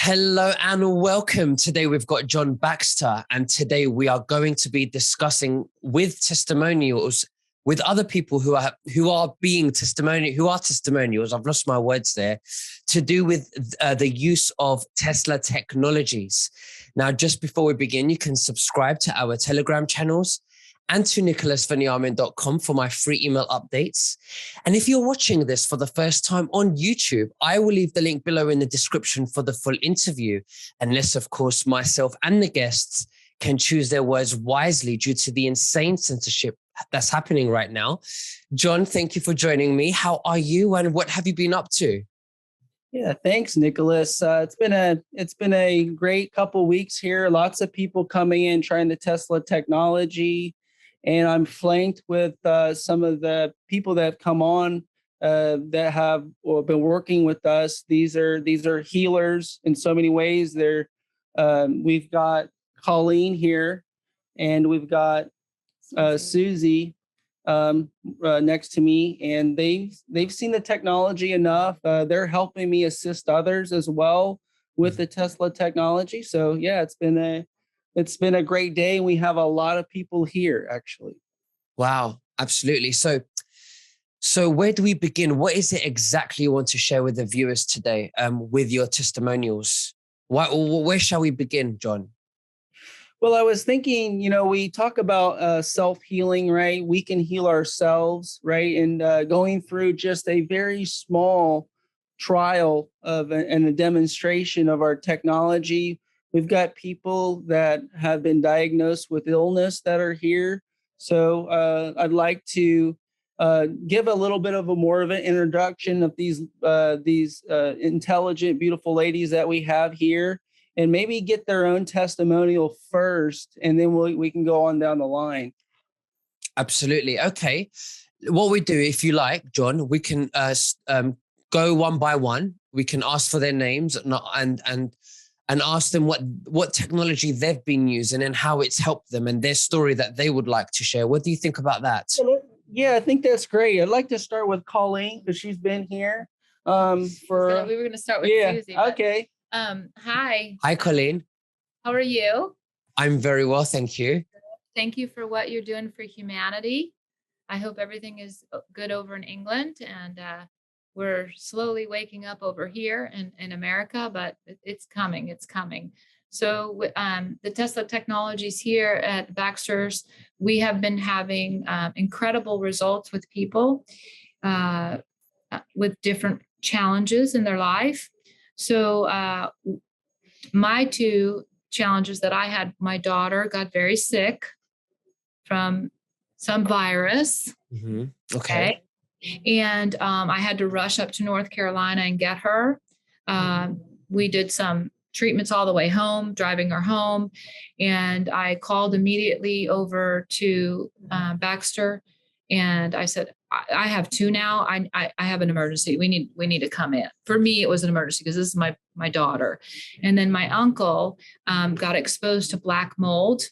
Hello and welcome. Today we've got John Baxter, and today we are going to be discussing with testimonials with other people who are testimonials. I've lost my words there. To do with the use of Tesla technologies. Now, just before we begin, you can subscribe to our Telegram channels and to nicholasveniamin.com for my free email updates. And if you're watching this for the first time on YouTube, I will leave the link below in the description for the full interview, unless, of course, myself and the guests can choose their words wisely due to the insane censorship that's happening right now. John, thank you for joining me. How are you and what have you been up to? Yeah, thanks, Nicholas. It's been a great couple weeks here. Lots of people coming in trying the Tesla technology. And I'm flanked with some of the people that have come on that have been working with us. These are healers in so many ways. We've got Colleen here, and we've got Susie next to me, and they've seen the technology enough. They're helping me assist others as well with the Tesla technology. So yeah, it's been a great day. We have a lot of people here, actually. Wow, absolutely. So where do we begin? What is it exactly you want to share with the viewers today with your testimonials? Where shall we begin, John? Well, I was thinking, we talk about self-healing, right? We can heal ourselves, right? And going through just a very small trial and a demonstration of our technology. We've got people that have been diagnosed with illness that are here. So I'd like to give a little bit of more of an introduction of these intelligent, beautiful ladies that we have here, and maybe get their own testimonial first, and then we can go on down the line. Absolutely. Okay. What we do, if you like, John, we can go one by one. We can ask for their names and ask them what technology they've been using and how it's helped them and their story that they would like to share. What do you think about that? Yeah, I think that's great. I'd like to start with Colleen because she's been here we were going to start with Susie. Okay. Hi. Hi, Colleen. How are you? I'm very well, thank you. Thank you for what you're doing for humanity. I hope everything is good over in England, and we're slowly waking up over here in America, but it's coming. It's coming. So the Tesla technologies here at Baxter's, we have been having incredible results with people with different challenges in their life. So my two challenges that I had, my daughter got very sick from some virus. Mm-hmm. Okay. And I had to rush up to North Carolina and get her. We did some treatments all the way home, driving her home. And I called immediately over to Baxter. And I said, I have two now. I have an emergency. We need to come in. For me, it was an emergency because this is my daughter. And then my uncle got exposed to black mold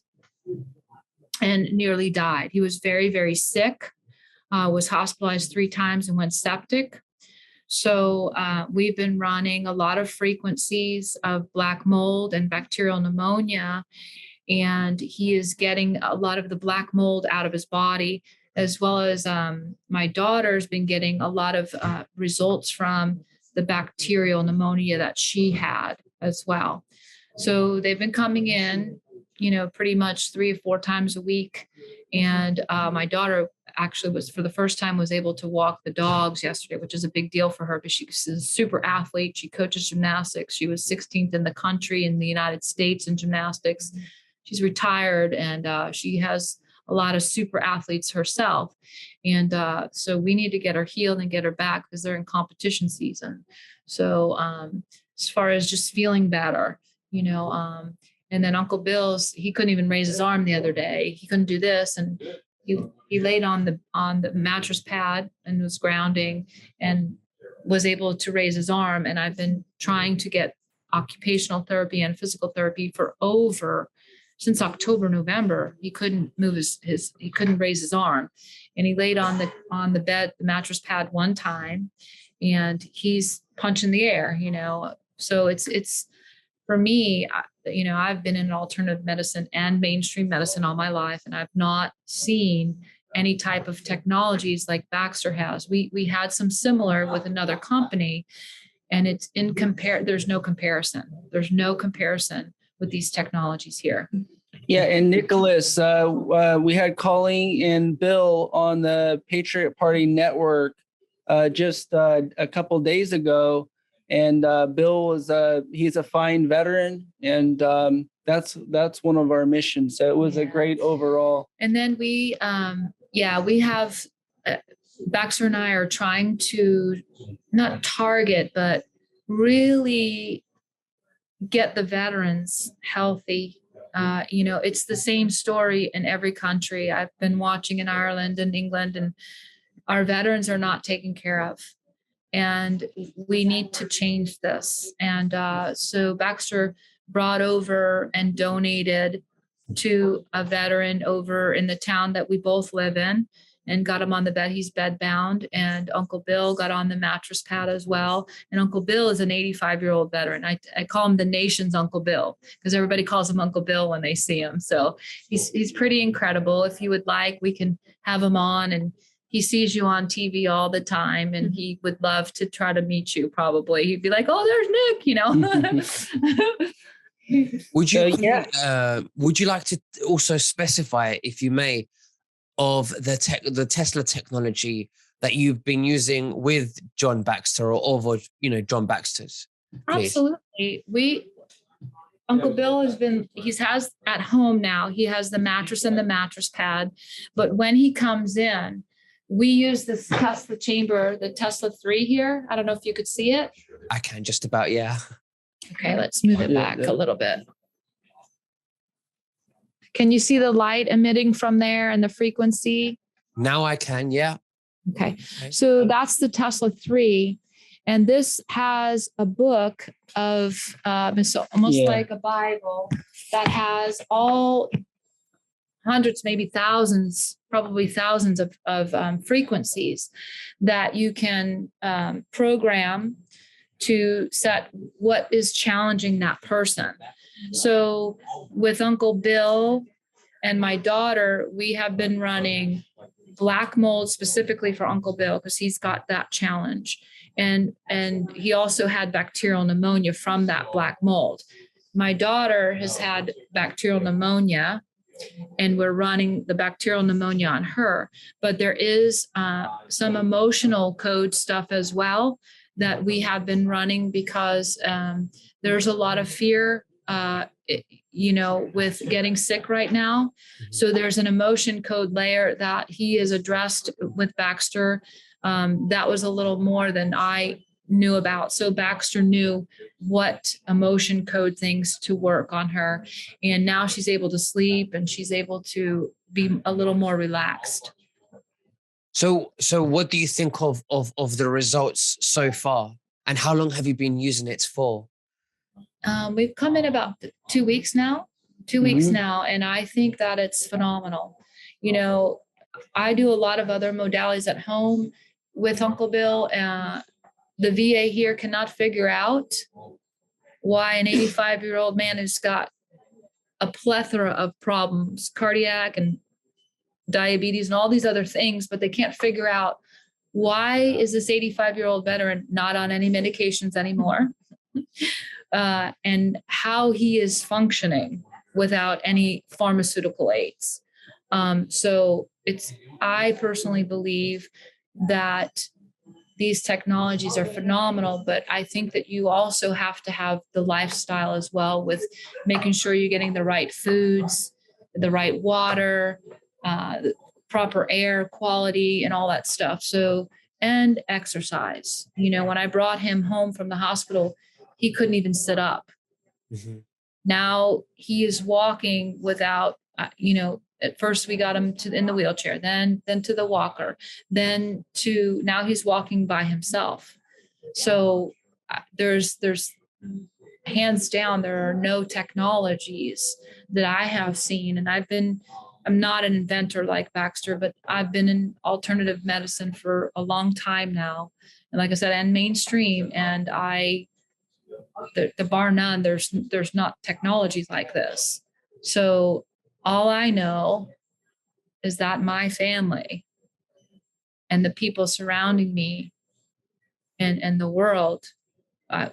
and nearly died. He was very, very sick, was hospitalized 3 times and went septic. So we've been running a lot of frequencies of black mold and bacterial pneumonia, and he is getting a lot of the black mold out of his body, as well as my daughter's been getting a lot of results from the bacterial pneumonia that she had as well. So they've been coming in, pretty much 3 or 4 times a week. And my daughter actually was able to walk the dogs yesterday, which is a big deal for her because she's a super athlete. She coaches gymnastics. She was 16th in the country in the United States in gymnastics. She's retired, and she has a lot of super athletes herself. And so we need to get her healed and get her back because they're in competition season. So as far as just feeling better, and then Uncle Bill's, he couldn't even raise his arm the other day. He couldn't do this. And he laid on the mattress pad and was grounding and was able to raise his arm. And I've been trying to get occupational therapy and physical therapy since October, November. He couldn't move he couldn't raise his arm. And he laid on the bed, the mattress pad one time, and he's punching the air, So it's for me, I've been in alternative medicine and mainstream medicine all my life, and I've not seen any type of technologies like Baxter has. We had some similar with another company, and it's there's no comparison. There's no comparison with these technologies here. Yeah, and Nicholas, we had Colleen and Bill on the Patriot Party Network just a couple of days ago, and Bill was he's a fine veteran, and that's one of our missions. So it was a great overall. And then we have Baxter and I are trying to not target, but really get the veterans healthy. It's the same story in every country. I've been watching in Ireland and England, and our veterans are not taken care of. And we need to change this. And so Baxter brought over and donated to a veteran over in the town that we both live in, and got him on the bed. He's bed bound, and Uncle Bill got on the mattress pad as well. And Uncle Bill is an 85-year-old veteran. I call him the nation's Uncle Bill because everybody calls him Uncle Bill when they see him. So he's pretty incredible. If you would like, we can have him on, and he sees you on TV all the time, and he would love to try to meet you. Probably he'd be like, "Oh, there's Nick," Would you like to also specify, if you may, of the Tesla technology that you've been using with John Baxter or over, John Baxter's? Please. Absolutely. Uncle Bill has at home now, he has the mattress and the mattress pad. But when he comes in, we use this Tesla chamber, the Tesla 3 here. I don't know if you could see it. I can just about, yeah. Okay, let's move it back a little bit. Can you see the light emitting from there and the frequency? Now I can, yeah. Okay. So that's the Tesla 3. And this has a book of, it's almost like a Bible that has all hundreds, maybe thousands, probably thousands of frequencies that you can program to set what is challenging that person. So with Uncle Bill and my daughter, we have been running black mold specifically for Uncle Bill because he's got that challenge. And he also had bacterial pneumonia from that black mold. My daughter has had bacterial pneumonia, and we're running the bacterial pneumonia on her. But there is some emotional code stuff as well that we have been running because there's a lot of fear with getting sick right now. So there's an emotion code layer that he is addressed with Baxter. That was a little more than I knew about. So Baxter knew what emotion code things to work on her. And now she's able to sleep and she's able to be a little more relaxed. So what do you think of the results so far? And how long have you been using it for? We've come in about 2 weeks now. 2 weeks now, and I think that it's phenomenal. I do a lot of other modalities at home with Uncle Bill. The VA here cannot figure out why an 85-year-old man has got a plethora of problems, cardiac and diabetes and all these other things, but they can't figure out why is this 85-year-old veteran not on any medications anymore, and how he is functioning without any pharmaceutical aids. So I personally believe that these technologies are phenomenal, but I think that you also have to have the lifestyle as well, with making sure you're getting the right foods, the right water, proper air quality and all that stuff. So, and exercise. When I brought him home from the hospital, he couldn't even sit up. Mm-hmm. Now he is walking without, at first we got him in the wheelchair, then to the walker, then to now he's walking by himself. So there's hands down, there are no technologies that I have seen. And I'm not an inventor like Baxter, but I've been in alternative medicine for a long time now. And like I said, and mainstream. And the bar none, there's not technologies like this. So all I know is that my family and the people surrounding me and the world,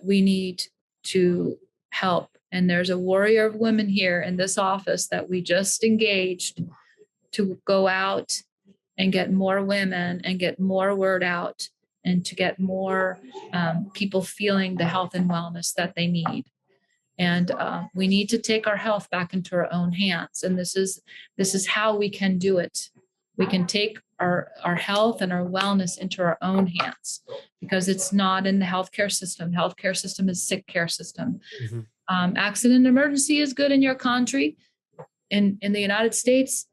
we need to help. And there's a warrior of women here in this office that we just engaged to go out and get more women and get more word out and to get more people feeling the health and wellness that they need. And we need to take our health back into our own hands. And this is how we can do it. We can take our health and our wellness into our own hands, because it's not in the healthcare system. Healthcare system is sick care system. Mm-hmm. Accident and emergency is good in your country. In the United States,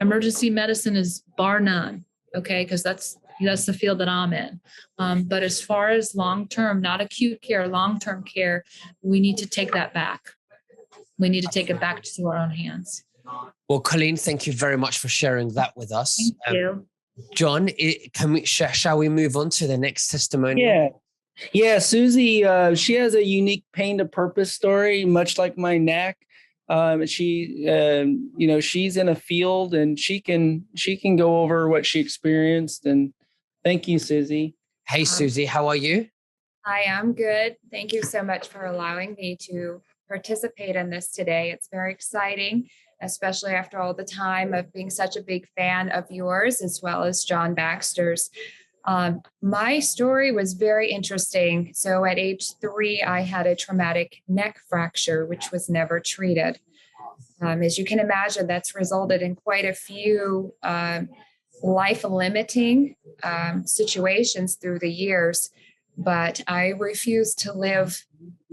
emergency medicine is bar none. Okay, because that's the field that I'm in. But as far as long-term, not acute care, long-term care, we need to take that back. We need to take it back to our own hands. Well, Colleen, thank you very much for sharing that with us. Thank you. John, shall we move on to the next testimonial? Yeah. Susie, she has a unique pain to purpose story, much like my neck. She's in a field and she can go over what she experienced. And thank you, Susie. Hey, Susie, how are you? Hi, I'm good. Thank you so much for allowing me to participate in this today. It's very exciting, especially after all the time of being such a big fan of yours, as well as John Baxter's. My story was very interesting. So at age 3, I had a traumatic neck fracture, which was never treated. As you can imagine, that's resulted in quite a few life-limiting situations through the years. But I refused to live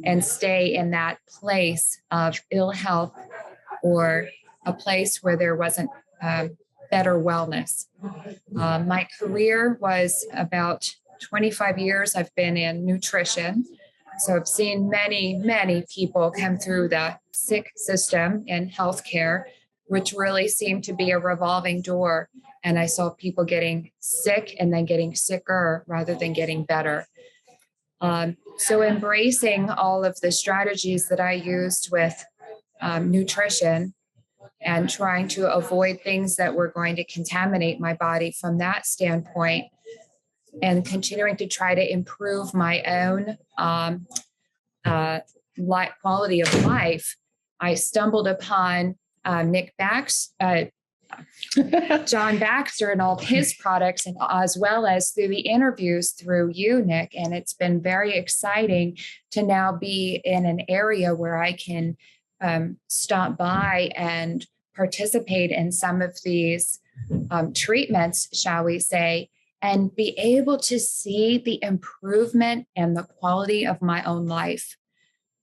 and stay in that place of ill health or a place where there wasn't better wellness. My career was about 25 years. I've been in nutrition. So I've seen many, many people come through the sick system in healthcare, which really seemed to be a revolving door. And I saw people getting sick and then getting sicker rather than getting better. So embracing all of the strategies that I used with nutrition and trying to avoid things that were going to contaminate my body from that standpoint, and continuing to try to improve my own quality of life, I stumbled upon John Baxter and all of his products, and as well as through the interviews through you, Nick. And it's been very exciting to now be in an area where I can stop by and participate in some of these treatments, shall we say, and be able to see the improvement and the quality of my own life.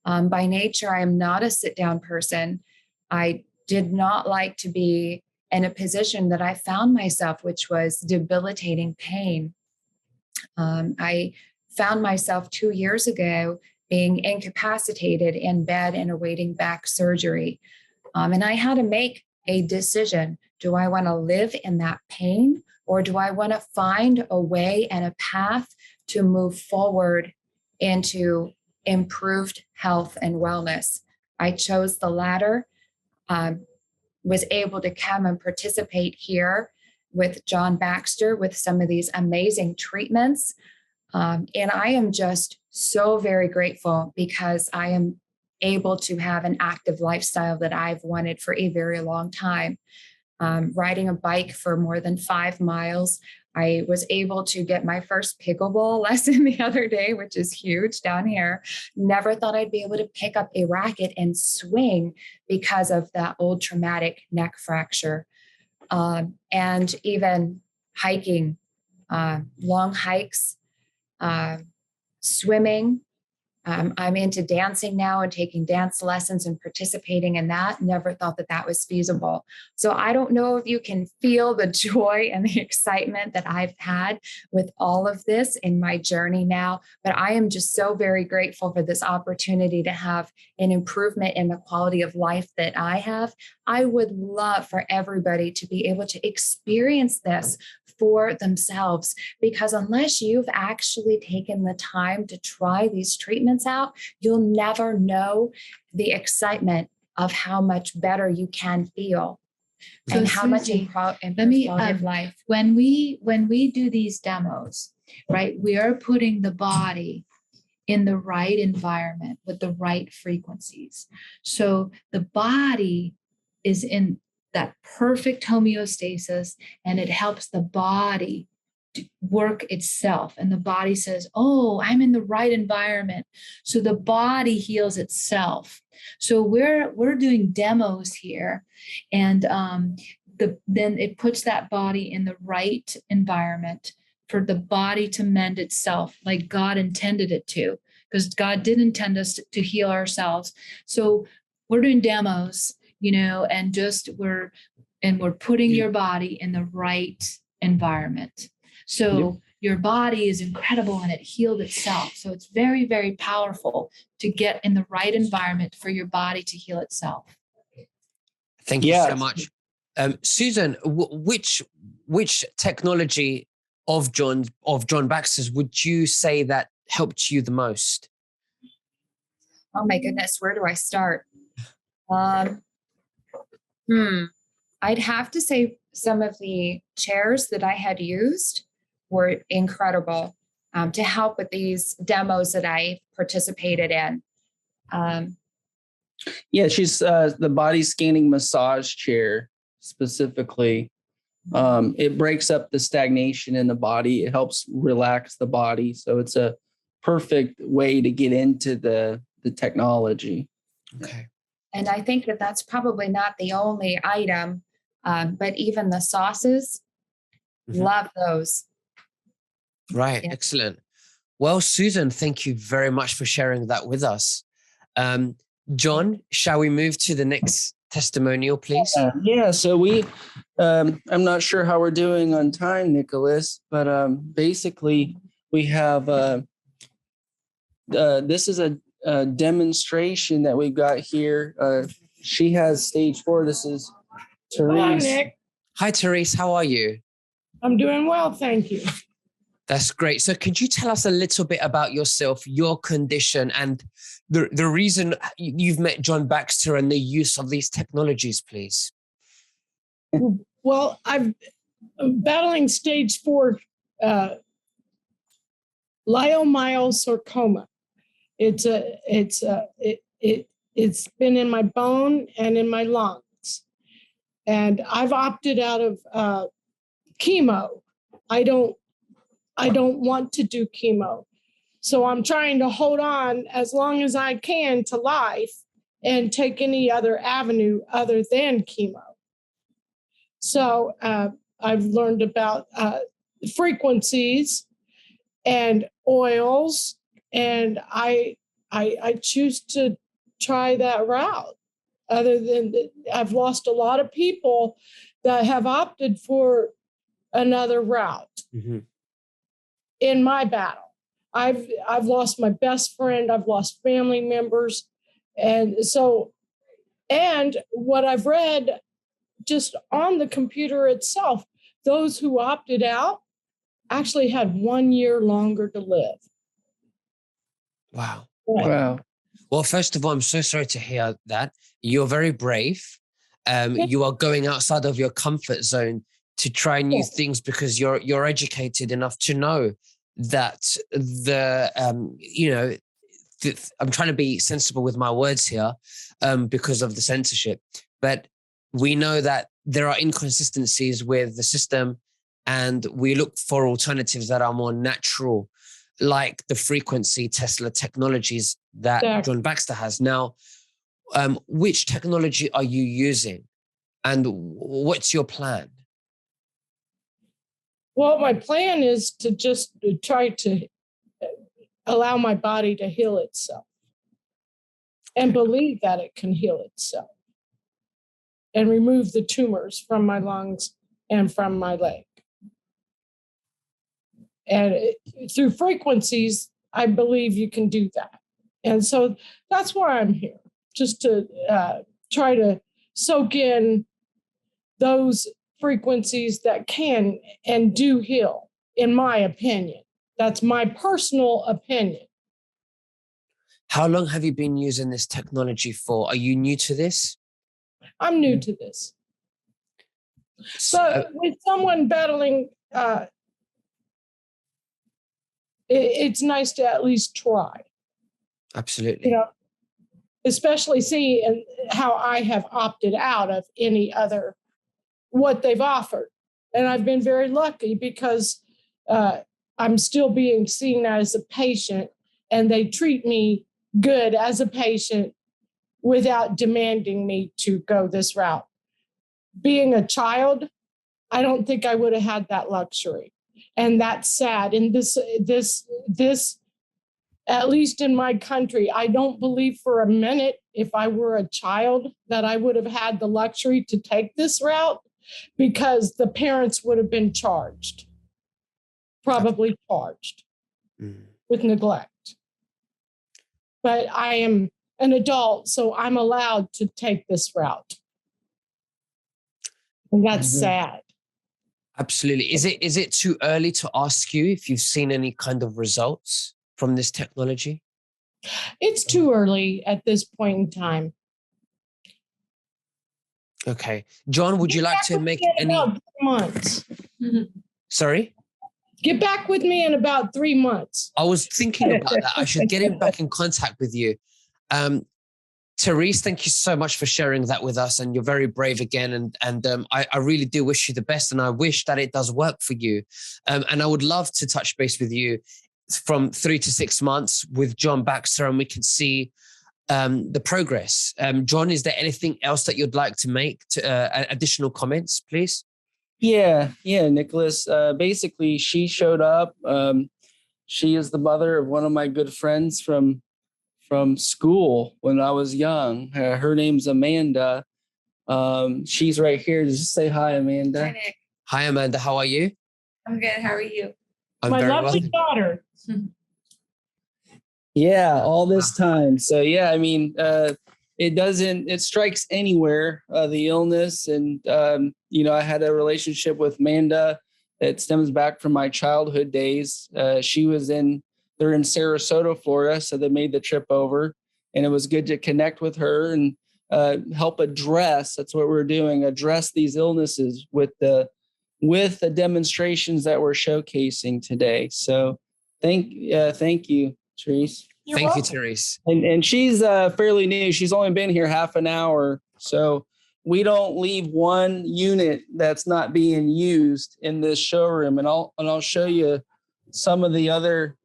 By nature, I am not a sit-down person. I did not like to be in a position that I found myself, which was debilitating pain. I found myself 2 years ago being incapacitated in bed and awaiting back surgery. And I had to make a decision. Do I want to live in that pain, or do I want to find a way and a path to move forward into improved health and wellness? I chose the latter. Was able to come and participate here with John Baxter with some of these amazing treatments. And I am just so very grateful because I am able to have an active lifestyle that I've wanted for a very long time. Riding a bike for more than 5 miles. I was able to get my first pickleball lesson the other day, which is huge down here. Never thought I'd be able to pick up a racket and swing because of that old traumatic neck fracture. And even hiking, long hikes, swimming. I'm into dancing now and taking dance lessons and participating in that. Never thought that was feasible. So I don't know if you can feel the joy and the excitement that I've had with all of this in my journey now, but I am just so very grateful for this opportunity to have an improvement in the quality of life that I have. I would love for everybody to be able to experience this for themselves, because unless you've actually taken the time to try these treatments out, you'll never know the excitement of how much better you can feel. So, And how much Susie, improved let me quality of life. when we do these demos, right, we are putting the body in the right environment with the right frequencies. So the body is in that perfect homeostasis, and it helps the body to work itself. And the body says, oh, I'm in the right environment. So the body heals itself. So we're doing demos here, and then it puts that body in the right environment for the body to mend itself like God intended it to, because God did intend us to heal ourselves. So we're doing demos, and we're putting your body in the right environment. So your body is incredible and it healed itself. So it's very, very powerful to get in the right environment for your body to heal itself. Thank you so much. Susan, which technology of John Baxter's would you say that helped you the most? Oh my goodness, where do I start? I'd have to say some of the chairs that I had used were incredible to help with these demos that I participated in. She's the body scanning massage chair specifically. It breaks up the stagnation in the body. It helps relax the body. So it's a perfect way to get into the technology. Okay. And I think that that's probably not the only item, but even the sauces, love those. Right. Yeah. Excellent. Well, Susan, thank you very much for sharing that with us. John, shall we move to the next testimonial, please? So we, I'm not sure how we're doing on time, Nicholas, but basically we have, this is a demonstration that we've got here. She has stage 4. This is Therese. Hi, Nick. Hi, Therese. How are you? I'm doing well, thank you. That's great. So could you tell us a little bit about yourself, your condition, and the reason you've met John Baxter and the use of these technologies, please? Well, I'm battling stage 4 leiomyosarcoma. It's been in my bone and in my lungs, and I've opted out of chemo. I don't want to do chemo. So I'm trying to hold on as long as I can to life and take any other avenue other than chemo. So I've learned about frequencies and oils, and I choose to try that route. Other than I've lost a lot of people that have opted for another route. In my battle. I've lost my best friend, I've lost family members. And what I've read just on the computer itself, those who opted out actually had 1 year longer to live. Wow. Wow. Well, first of all, I'm so sorry to hear that. You're very brave. You are going outside of your comfort zone to try new things because you're educated enough to know that I'm trying to be sensible with my words here because of the censorship, but we know that there are inconsistencies with the system, and we look for alternatives that are more natural, like the frequency Tesla technologies that John Baxter has. Now, which technology are you using, and what's your plan? Well, my plan is to just try to allow my body to heal itself and believe that it can heal itself and remove the tumors from my lungs and from my leg. And through frequencies, I believe you can do that. And so that's why I'm here, just to try to soak in those frequencies that can and do heal, in my opinion. That's my personal opinion. How long have you been using this technology for? Are you new to this? I'm new to this. But with someone battling, it's nice to at least try. Absolutely. You know, especially seeing how I have opted out of any other, what they've offered. And I've been very lucky because I'm still being seen as a patient, and they treat me good as a patient without demanding me to go this route. Being a child, I don't think I would have had that luxury. And that's sad. And this, at least in my country, I don't believe for a minute, if I were a child, that I would have had the luxury to take this route, because the parents would have been charged, probably charged with neglect. But I am an adult, so I'm allowed to take this route. And that's sad. Absolutely. Is it too early to ask you if you've seen any kind of results from this technology? It's too early at this point in time. Okay. John, would you like to make any... About 3 months. Sorry? Get back with me in about 3 months. I was thinking about that. I should get back in contact with you. Therese, thank you so much for sharing that with us. And you're very brave again. And I really do wish you the best. And I wish that it does work for you. And I would love to touch base with you from 3 to 6 months with John Baxter, and we can see the progress. John, is there anything else that you'd like to make, additional comments, please? Yeah, Nicholas. Basically, she showed up. She is the mother of one of my good friends from school when I was young. Her name's Amanda. She's right here. Just say hi, Amanda. Hi, Nick. Hi, Amanda. How are you? I'm good. How are you? I'm My very lovely well. daughter. Yeah, all this time. So yeah, I mean, it strikes anywhere, the illness. And, I had a relationship with Amanda that stems back from my childhood days. They're in Sarasota, Florida. So they made the trip over, and it was good to connect with her and help address, that's what we're doing, address these illnesses with the demonstrations that we're showcasing today. So thank you, Therese. Thank you, Therese. And she's fairly new. She's only been here half an hour. So we don't leave one unit that's not being used in this showroom. And I'll show you some of the other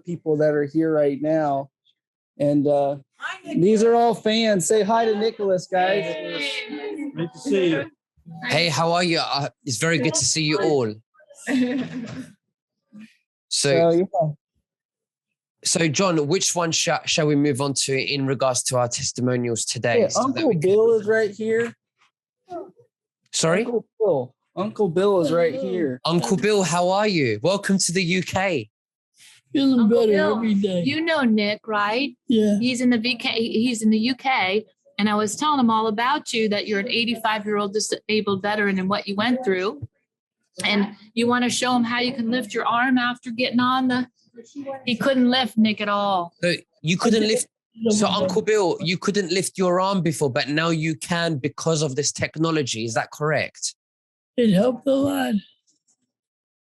people that are here right now. And these are all fans. Say hi to Nicholas, guys. Great to see you. Hey, how are you? It's very good to see you all. So, John, which one shall we move on to in regards to our testimonials today? Yeah, Uncle Bill is right here. Sorry? Uncle Bill is right here. Uncle Bill, how are you? Welcome to the UK. Feeling Uncle better Bill, every day. You know Nick, right? Yeah. He's in the UK. And I was telling him all about you, that you're an 85-year-old disabled veteran and what you went through. And you want to show him how you can lift your arm after getting on he couldn't lift, Nick, at all. So you couldn't lift. So Uncle Bill, you couldn't lift your arm before, but now you can because of this technology. Is that correct? It helped a lot.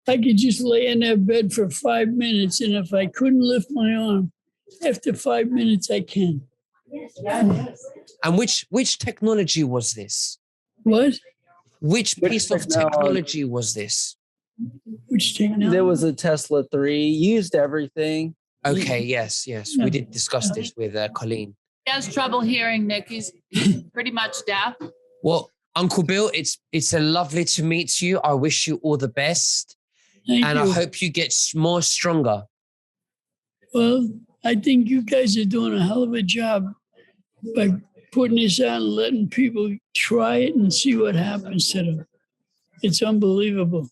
I could just lay in that bed for 5 minutes, and if I couldn't lift my arm, after 5 minutes, I can. And which technology was this? What? Which piece of technology was this? Which technology? There was a Tesla 3, used everything. Okay, yes. We did discuss this with Colleen. He has trouble hearing, Nick. He's pretty much deaf. Well, Uncle Bill, it's a lovely to meet you. I wish you all the best. Thank and you. I hope you get more stronger. Well, I think you guys are doing a hell of a job by putting this out and letting people try it and see what happens to them. It's unbelievable.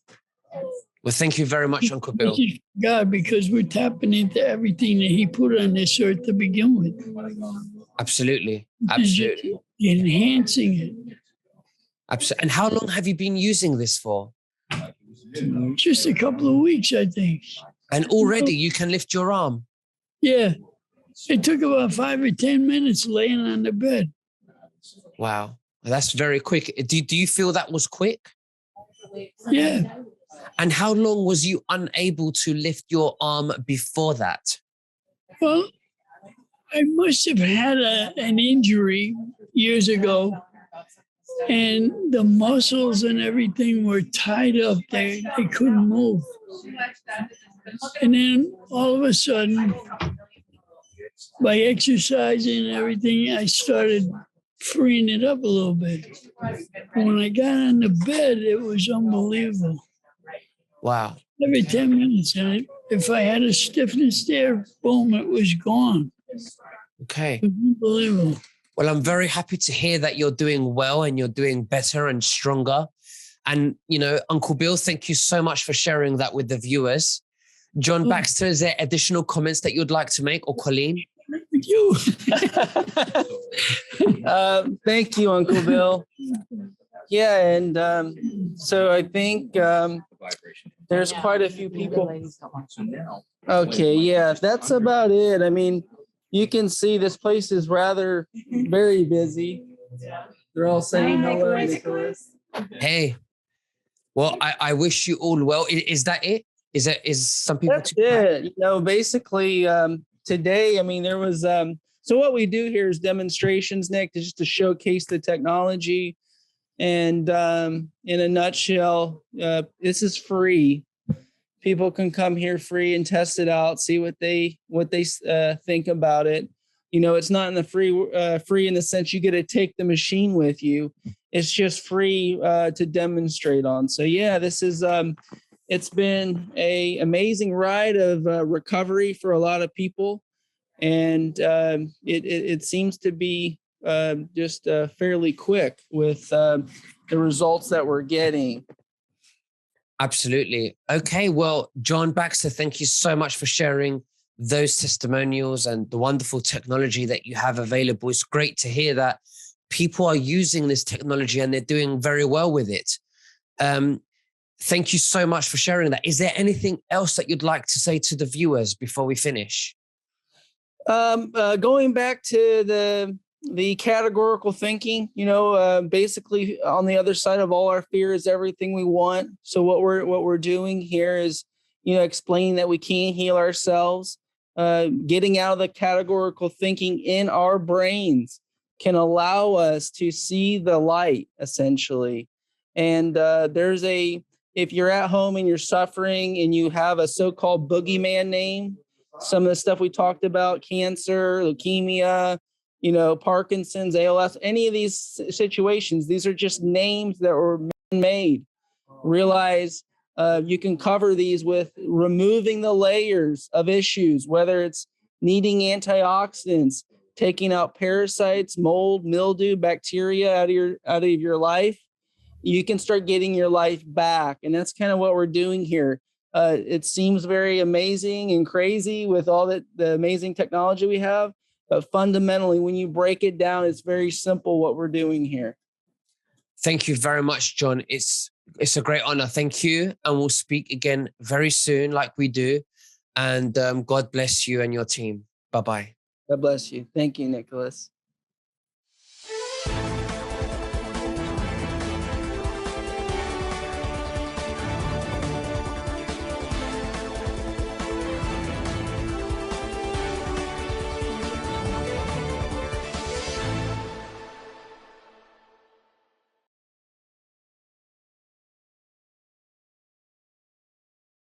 Well, thank you very much, Uncle Bill. Thank you, God, because we're tapping into everything that he put on this earth to begin with. Absolutely. Enhancing it. Absolutely. And how long have you been using this for? Just a couple of weeks, I think. And already you can lift your arm. Yeah. It took about 5 or 10 minutes laying on the bed. Wow. That's very quick. Do you feel that was quick? Yeah. And how long was you unable to lift your arm before that? Well, I must have had an injury years ago, and the muscles and everything were tied up. They couldn't move. And then all of a sudden, by exercising and everything, I started freeing it up a little bit. When I got on the bed, it was unbelievable. Wow. Every 10 minutes. And if I had a stiffness there, boom, it was gone. Okay. It was unbelievable. Well, I'm very happy to hear that you're doing well and you're doing better and stronger. And, Uncle Bill, thank you so much for sharing that with the viewers. John Baxter, is there additional comments that you'd like to make, or Colleen? You. Thank you, Uncle Bill. Yeah, and so I think there's quite a few people. Okay, yeah, that's about it. I mean, you can see this place is very busy. They're all saying hello, Nicholas. Hey, well, I wish you all well. Is that it? Is some people? That's it. Basically, today, I mean, there was. So what we do here is demonstrations, Nick, just to showcase the technology. And in a nutshell, this is free. People can come here free and test it out, see what they think about it. It's not in the free in the sense you get to take the machine with you. It's just free to demonstrate on. So yeah, this is it's been an amazing ride of recovery for a lot of people, and it seems to be just fairly quick with the results that we're getting. Absolutely. Okay. Well, John Baxter, thank you so much for sharing those testimonials and the wonderful technology that you have available. It's great to hear that people are using this technology and they're doing very well with it. Thank you so much for sharing that. Is there anything else that you'd like to say to the viewers before we finish? Going back to the categorical thinking, basically on the other side of all our fear is everything we want. So what we're doing here is, explaining that we can heal ourselves. Getting out of the categorical thinking in our brains can allow us to see the light, essentially. And if you're at home and you're suffering and you have a so-called boogeyman name, some of the stuff we talked about, cancer, leukemia, Parkinson's, ALS, any of these situations, these are just names that were made. Realize you can cover these with removing the layers of issues, whether it's needing antioxidants, taking out parasites, mold, mildew, bacteria out of your life. You can start getting your life back. And that's kind of what we're doing here. It seems very amazing and crazy with all the amazing technology we have. But fundamentally, when you break it down, it's very simple what we're doing here. Thank you very much, John. It's a great honor. Thank you. And we'll speak again very soon like we do. And God bless you and your team. Bye-bye. God bless you. Thank you, Nicholas.